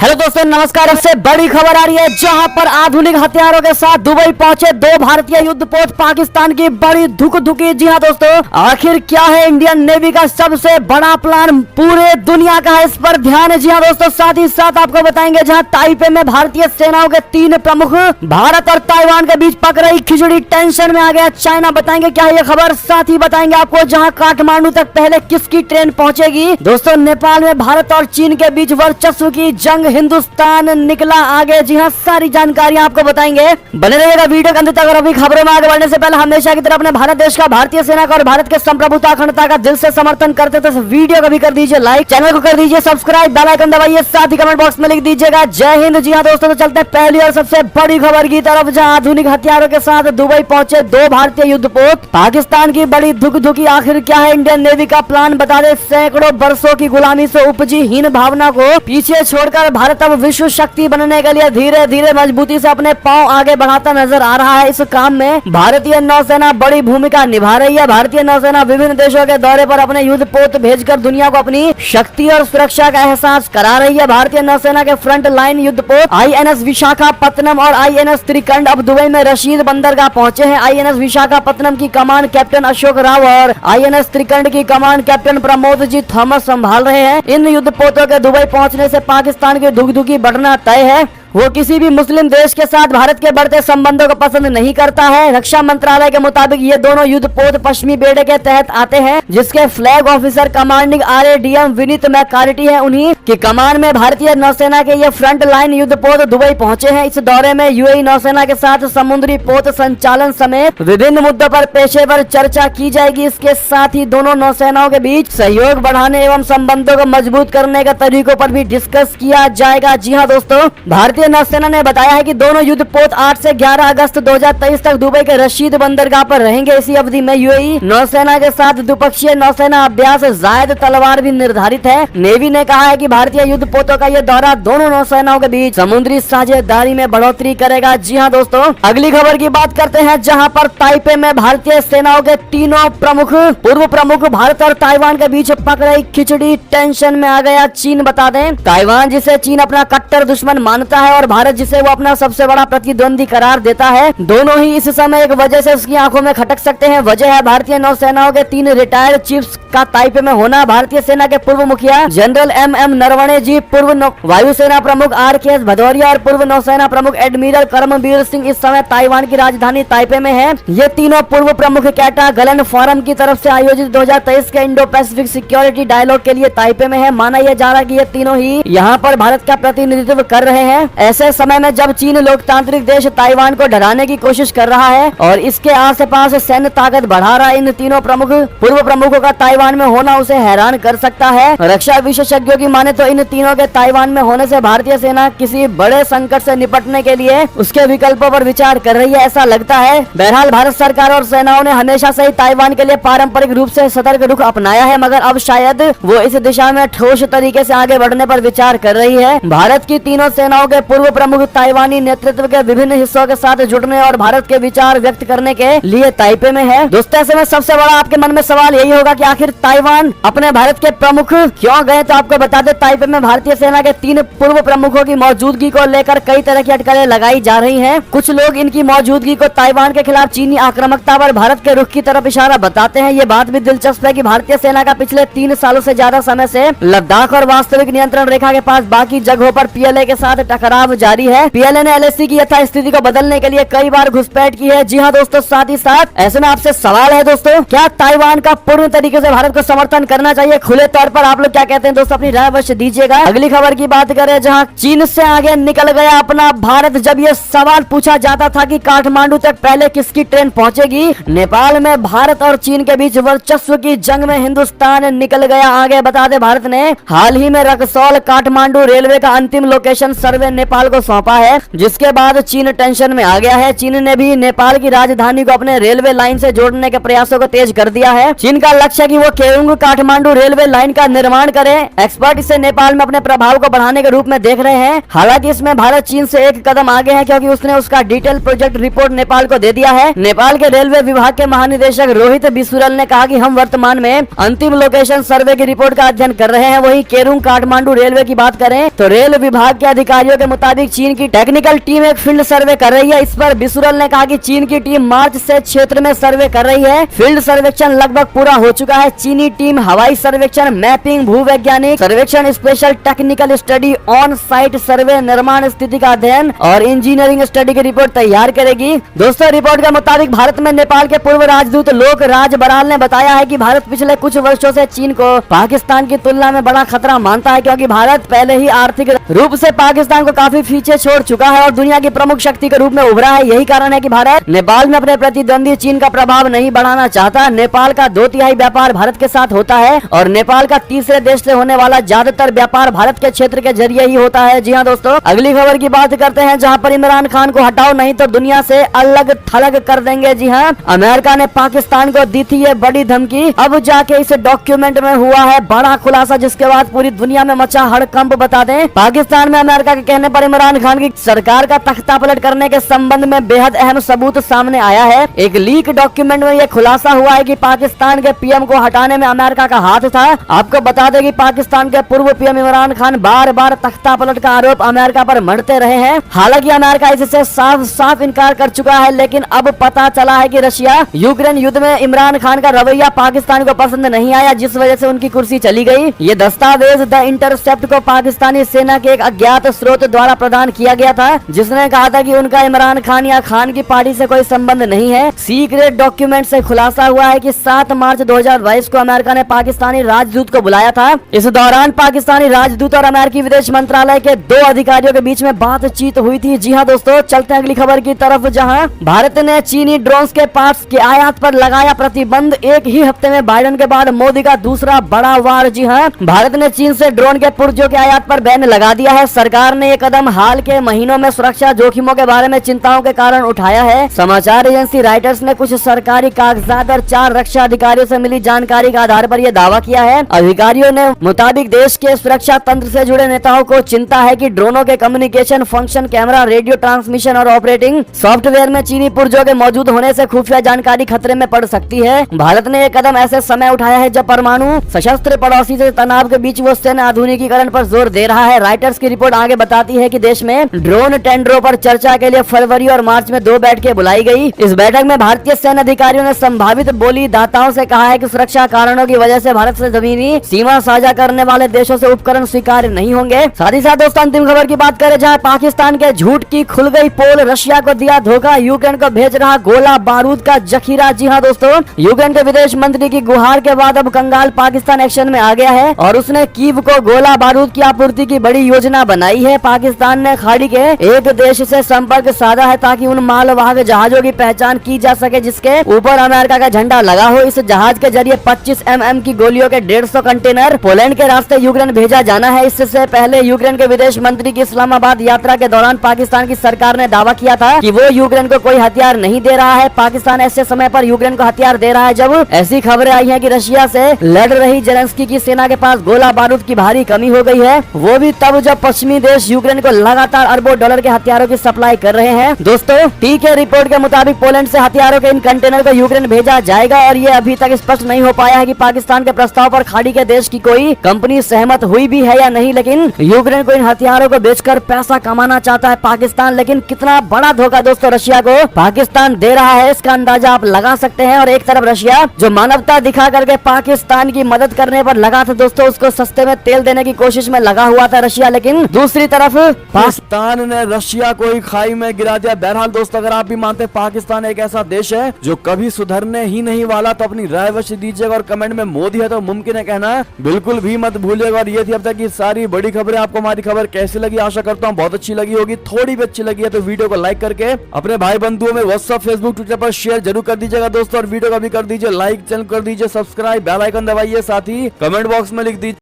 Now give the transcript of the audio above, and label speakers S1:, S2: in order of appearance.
S1: Hello दोस्तों नमस्कार। इससे बड़ी खबर आ रही है जहां पर आधुनिक हथियारों के साथ दुबई पहुंचे दो भारतीय युद्धपोत पाकिस्तान की बड़ी धुक-धुकी। जी हां दोस्तों, आखिर क्या है इंडियन नेवी का सबसे बड़ा प्लान, पूरे दुनिया का है, इस पर ध्यान है। जी हां दोस्तों, साथ ही साथ आपको बताएंगे जहां ताइपे में भारतीय सेनाओं के 3 प्रमुख, भारत और ताइवान के बीच पक रही खिचड़ी, टेंशन में आ गया चाइना। बताएंगे क्या है ये खबर, साथ ही बताएंगे आपको जहाँ काठमांडू तक पहले किसकी ट्रेन पहुँचेगी। दोस्तों नेपाल में भारत और चीन के बीच वर्चस्व की जंग, हिंदुस्तान निकला आगे। जी हाँ, सारी जानकारी आपको बताएंगे, बने रहिएगा वीडियो के अंत तक। और अभी खबरों में आगे बढ़ने से पहले हमेशा की तरह अपने भारत देश का, भारतीय सेना का और भारत के संप्रभुता अखंडता का दिल से समर्थन करते थे वीडियो को भी कर दीजिए लाइक, चैनल को कर दीजिए सब्सक्राइब, बेल आइकन दबाइए, साथ ही कमेंट बॉक्स में लिख दीजिएगा जय हिंद। जी हाँ दोस्तों, तो चलते हैं पहली और सबसे बड़ी खबर की तरफ, जहाँ आधुनिक हथियारों के साथ दुबई पहुंचे 2 भारतीय युद्धपोत, पाकिस्तान की बड़ी धुक-धुकी। आखिर क्या है इंडियन नेवी का प्लान, बता दे। सैकड़ों वर्षों की गुलामी से उपजी हीन भावना को पीछे छोड़कर भारत अब विश्व शक्ति बनने के लिए धीरे धीरे मजबूती से अपने पांव आगे बढ़ाता नजर आ रहा है। इस काम में भारतीय नौसेना बड़ी भूमिका निभा रही है। भारतीय नौसेना विभिन्न देशों के दौरे पर अपने युद्धपोत भेजकर दुनिया को अपनी शक्ति और सुरक्षा का एहसास करा रही है। भारतीय नौसेना के फ्रंट लाइन युद्धपोत INS विशाखापत्तनम और INS त्रिकंड अब दुबई में रशीद बंदरगाह पहुंचे हैं। INS विशाखापत्तनम की कमान कैप्टन अशोक राव और INS त्रिकंड की कमान कैप्टन प्रमोद जी थॉमस संभाल रहे हैं। इन युद्धपोतों के दुबई पहुंचने से पाकिस्तान की धुक-धुकी बढ़ना तय है। वो किसी भी मुस्लिम देश के साथ भारत के बढ़ते संबंधों को पसंद नहीं करता है। रक्षा मंत्रालय के मुताबिक ये दोनों युद्धपोत पश्चिमी बेड़े के तहत आते हैं, जिसके flag officer commanding RADM Vineet McCarthy है। उन्हीं की कमान में भारतीय नौसेना के ये फ्रंट लाइन युद्धपोत दुबई पहुंचे हैं। इस दौरे में UAE नौसेना के साथ समुद्री पोत संचालन समेत विभिन्न मुद्दों पर पेशेवर चर्चा की जाएगी। इसके साथ ही दोनों नौसेनाओं के बीच सहयोग बढ़ाने एवं संबंधों को मजबूत करने के तरीकों पर भी डिस्कस किया जाएगा। जी हाँ दोस्तों, भारतीय नौसेना ने बताया है कि दोनों युद्धपोत 8 से 11 अगस्त 2023 तक दुबई के रशीद बंदरगाह पर रहेंगे। इसी अवधि में UAE नौसेना के साथ द्विपक्षीय नौसेना अभ्यास जायद तलवार भी निर्धारित है। नेवी ने कहा है कि भारतीय युद्धपोतों का यह दौरा दोनों नौसेनाओं के बीच समुद्री साझेदारी में बढ़ोतरी करेगा। जी हाँ दोस्तों, अगली खबर की बात करते हैं, जहाँ पर ताइपे में भारतीय सेनाओं के तीनों पूर्व प्रमुख भारत और ताइवान के बीच पक रही खिचड़ी, टेंशन में आ गया चीन। बता दें, ताइवान जिसे चीन अपना कट्टर दुश्मन मानता है और भारत जिसे वो अपना सबसे बड़ा प्रतिद्वंदी करार देता है, दोनों ही इस समय एक वजह से उसकी आंखों में खटक सकते हैं। वजह है भारतीय नौसेनाओं के 3 रिटायर्ड चीफ्स का ताइपे में होना। भारतीय सेना के पूर्व मुखिया जनरल MM नरवणे जी, पूर्व वायुसेना प्रमुख RKS भदौरिया और पूर्व नौसेना प्रमुख एडमिरल करमबीर सिंह इस समय ताइवान की राजधानी ताइपे में है। ये तीनों पूर्व प्रमुख कैटा गलन फोरम की तरफ से आयोजित 2023 के इंडो पैसिफिक सिक्योरिटी डायलॉग के लिए ताइपे में है। माना यह जा रहा है कि ये तीनों ही यहाँ पर भारत का प्रतिनिधित्व कर रहे हैं। ऐसे समय में जब चीन लोकतांत्रिक देश ताइवान को डराने की कोशिश कर रहा है और इसके आसपास सैन्य ताकत बढ़ा रहा है, इन तीनों पूर्व प्रमुखों का ताइवान में होना उसे हैरान कर सकता है। रक्षा विशेषज्ञों की माने तो इन तीनों के ताइवान में होने से भारतीय सेना किसी बड़े संकट से निपटने के लिए उसके विकल्पों पर विचार कर रही है, ऐसा लगता है। बहरहाल भारत सरकार और सेनाओं ने हमेशा से ही ताइवान के लिए पारंपरिक रूप से सतर्क रुख अपनाया है, मगर अब शायद वो इस दिशा में ठोस तरीके से आगे बढ़ने पर विचार कर रही है। भारत की तीनों सेनाओं के पूर्व प्रमुख ताइवानी नेतृत्व के विभिन्न हिस्सों के साथ जुड़ने और भारत के विचार व्यक्त करने के लिए ताइपे में है। दोस्तों, ऐसे में सबसे बड़ा आपके मन में सवाल यही होगा कि आखिर ताइवान अपने भारत के प्रमुख क्यों गए। तो आपको बता दें, ताइपे में भारतीय सेना के 3 पूर्व प्रमुखों की मौजूदगी को लेकर कई तरह की अटकलें लगाई जा रही हैं। कुछ लोग इनकी मौजूदगी को ताइवान के खिलाफ चीनी आक्रामकता पर भारत के रुख की तरफ इशारा बताते हैं। ये बात भी दिलचस्प है कि भारतीय सेना का पिछले 3 सालों से ज्यादा समय से लद्दाख और वास्तविक नियंत्रण रेखा के पास बाकी जगहों पर PLA के साथ टकराव जारी है। PLA ने LAC की यथास्थिति को बदलने के लिए कई बार घुसपैठ की है। जी हाँ दोस्तों, साथ ही साथ ऐसे में आपसे सवाल है दोस्तों, क्या ताइवान का पूर्ण तरीके से भारत को समर्थन करना चाहिए? खुले तौर पर आप लोग क्या कहते हैं दोस्तों, अपनी राय अवश्य दीजिएगा। अगली खबर की बात करें, जहां चीन से आगे निकल गया अपना भारत। जब ये सवाल पूछा जाता था कि काठमांडू तक पहले किसकी ट्रेन पहुंचेगी, नेपाल में भारत और चीन के बीच वर्चस्व की जंग में हिंदुस्तान निकल गया आगे। बता दें, भारत ने हाल ही में रक्सौल काठमांडू रेलवे का अंतिम लोकेशन सर्वे नेपाल को सौंपा है, जिसके बाद चीन टेंशन में आ गया है। चीन ने भी नेपाल की राजधानी को अपने रेलवे लाइन से जोड़ने के प्रयासों को तेज कर दिया है। चीन का लक्ष्य है कि वो केरुंग काठमांडू रेलवे लाइन का निर्माण करे। एक्सपर्ट इसे नेपाल में अपने प्रभाव को बढ़ाने के रूप में देख रहे हैं। हालांकि इसमें भारत चीन से एक कदम आगे है, क्योंकि उसने उसका डिटेल प्रोजेक्ट रिपोर्ट नेपाल को दे दिया है। नेपाल के रेलवे विभाग के महानिदेशक रोहित बिसुरल ने कहा कि हम वर्तमान में अंतिम लोकेशन सर्वे की रिपोर्ट का अध्ययन कर रहे हैं। वहीं केरुंग काठमांडू रेलवे की बात करें तो रेल विभाग के अधिकारियों के मुताबिक चीन की टेक्निकल टीम एक फील्ड सर्वे कर रही है। इस पर बिसुरल ने कहा कि चीन की टीम मार्च से क्षेत्र में सर्वे कर रही है। फील्ड सर्वेक्षण लगभग पूरा हो चुका है। चीनी टीम हवाई सर्वेक्षण, मैपिंग, भूवैज्ञानिक सर्वेक्षण, special technical study, on site survey, निर्माण स्थिति का अध्ययन और इंजीनियरिंग स्टडी की रिपोर्ट तैयार करेगी। दोस्तों, रिपोर्ट के मुताबिक भारत में नेपाल के पूर्व राजदूत लोक राज बराल ने बताया है कि भारत पिछले कुछ वर्षों से चीन को पाकिस्तान की तुलना में बड़ा खतरा मानता है, क्योंकि भारत पहले ही आर्थिक रूप से पाकिस्तान को काफी पीछे छोड़ चुका है और दुनिया की प्रमुख शक्ति के रूप में उभरा है। यही कारण है कि भारत नेपाल में अपने प्रतिद्वंदी चीन का प्रभाव नहीं बढ़ाना चाहता। नेपाल का 2/3 व्यापार भारत के साथ होता है और नेपाल का तीसरे देश से होने वाला ज्यादातर व्यापार भारत के क्षेत्र के जरिए ही होता है। जी हाँ दोस्तों, अगली खबर की बात करते हैं, जहां पर इमरान खान को हटाओ नहीं तो दुनिया से अलग थलग कर देंगे। जी हाँ, अमेरिका ने पाकिस्तान को दी थी ये बड़ी धमकी। अब जाके इस डॉक्यूमेंट में हुआ है बड़ा खुलासा, जिसके बाद पूरी दुनिया में मचा हड़कंप। बता दें, पाकिस्तान में अमेरिका के कहने पर इमरान खान की सरकार का तख्ता पलट करने के संबंध में बेहद अहम सबूत सामने आया है। एक लीक डॉक्यूमेंट में यह खुलासा हुआ है कि पाकिस्तान के पीएम को हटाने में अमेरिका का हाथ था। आपको बता दें कि पाकिस्तान के पूर्व पीएम इमरान खान बार बार तख्ता पलट का आरोप अमेरिका पर मढ़ते रहे हैं। हालांकि अमेरिका इससे साफ साफ इनकार कर चुका है, लेकिन अब पता चला है कि रशिया यूक्रेन युद्ध में इमरान खान का रवैया पाकिस्तान को पसंद नहीं आया, जिस वजह से उनकी कुर्सी चली गई। ये दस्तावेज द इंटरसेप्ट को पाकिस्तानी सेना के एक अज्ञात स्रोत द्वारा प्रदान किया गया था, जिसने कहा था कि उनका इमरान खान या खान की पार्टी से कोई संबंध नहीं है। सीक्रेट डॉक्यूमेंट से खुलासा हुआ है कि 7 मार्च 2022 को अमेरिका ने पाकिस्तानी राजदूत को बुलाया था। इस दौरान पाकिस्तानी राजदूत और अमेरिकी विदेश मंत्रालय के 2 अधिकारियों के बीच में बातचीत हुई थी। जी हाँ दोस्तों, चलते हैं अगली खबर की तरफ, जहां भारत ने चीनी ड्रोन्स के पार्ट्स के आयात पर लगाया प्रतिबंध। एक ही हफ्ते में बाइडेन के बाद मोदी का दूसरा बड़ा वार। जी हाँ, भारत ने चीन से ड्रोन के पुर्जों के आयात पर बैन लगा दिया है। सरकार ने ये कदम हाल के महीनों में सुरक्षा जोखिमों के बारे में चिंताओं के कारण उठाया है। समाचार एजेंसी राइटर्स ने कुछ सरकारी कागजात और 4 रक्षा अधिकारियों से मिली जानकारी के आधार पर यह दावा किया है। अधिकारियों ने मुताबिक देश के सुरक्षा तंत्र से जुड़े नेताओं को चिंता है कि ड्रोनों के communication function, camera, radio transmission और ऑपरेटिंग सॉफ्टवेयर में चीनी पुर्जों के मौजूद होने से खुफिया जानकारी खतरे में पड़ सकती है। भारत ने यह कदम ऐसे समय उठाया है जब परमाणु सशस्त्र पड़ोसी से तनाव के बीच वो सेना आधुनिकीकरण पर जोर दे रहा है। राइटर्स की रिपोर्ट आगे बताती है कि देश में ड्रोन टेंडरों पर चर्चा के लिए फरवरी और मार्च में 2 बैठकें बुलाई गई। इस बैठक में भारतीय सैन्य अधिकारियों ने संभावित बोली दाताओं से कहा है कि सुरक्षा कारणों की वजह से भारत से जमीनी सीमा साझा करने वाले देशों से उपकरण स्वीकार नहीं होंगे। साथ ही साथ दोस्तों, अंतिम खबर की बात करें, जहां पाकिस्तान के झूठ की खुल गई पोल। रशिया को दिया धोखा, यूक्रेन को भेज रहा गोला बारूद का जखीरा। जी हाँ दोस्तों, यूक्रेन के विदेश मंत्री की गुहार के बाद अब कंगाल पाकिस्तान एक्शन में आ गया है और उसने कीव को गोला बारूद की आपूर्ति की बड़ी योजना बनाई है। पाकिस्तान ने खाड़ी के एक देश से संपर्क साधा है ताकि उन मालवाहक जहाजों की पहचान की जा सके जिसके ऊपर अमेरिका का झंडा लगा हो। इस जहाज के जरिए 25 mm की गोलियों के 150 कंटेनर पोलैंड के रास्ते यूक्रेन भेजा जाना है। इससे पहले यूक्रेन के विदेश मंत्री की इस्लामाबाद यात्रा के दौरान पाकिस्तान की सरकार ने दावा किया था कि वो यूक्रेन को कोई हथियार नहीं दे रहा है। पाकिस्तान ऐसे समय पर यूक्रेन को हथियार दे रहा है जब ऐसी खबरें आई हैं कि रशिया से लड़ रही जेलेंस्की की सेना के पास गोला बारूद की भारी कमी हो गई है, वो भी तब जब पश्चिमी देश यूक्रेन को लगातार अरबों डॉलर के हथियारों की सप्लाई कर रहे हैं। दोस्तों, टीके रिपोर्ट के मुताबिक पोलैंड से हथियारों के इन कंटेनर को यूक्रेन भेजा जाएगा और ये अभी तक स्पष्ट नहीं हो पाया है कि पाकिस्तान के प्रस्ताव पर खाड़ी के देश की कोई कंपनी सहमत हुई भी है या नहीं। लेकिन यूक्रेन को इन हथियारों को बेचकर पैसा कमाना चाहता है पाकिस्तान। लेकिन कितना बड़ा धोखा दोस्तों रशिया को पाकिस्तान दे रहा है, इसका अंदाजा आप लगा सकते हैं। और एक तरफ रशिया जो मानवता दिखा करके पाकिस्तान की मदद करने पर लगा था दोस्तों, उसको सस्ते में तेल देने की कोशिश में लगा हुआ था रशिया। लेकिन दूसरी तरफ
S2: पाकिस्तान ने रशिया को ही खाई में गिरा दिया। बहरहाल दोस्तों, अगर आप भी मानते हैं पाकिस्तान एक ऐसा देश है जो कभी सुधरने ही नहीं वाला, तो अपनी राय अवश्य दीजिएगा और कमेंट में मोदी है तो मुमकिन है कहना बिल्कुल भी मत भूलिएगा। और ये थी अब तक की सारी बड़ी खबरें। आपको हमारी खबर कैसी लगी? आशा करता हूँ बहुत अच्छी लगी होगी। थोड़ी भी अच्छी लगी है तो वीडियो को लाइक करके अपने भाई बंधुओं में व्हाट्सएप, फेसबुक, ट्विटर पर शेयर जरूर कर दीजिएगा दोस्तों। और वीडियो को भी कर दीजिए लाइक, चैनल कर दीजिए सब्सक्राइब, बेल आइकन दबाइए, साथ ही कमेंट बॉक्स में लिख दीजिए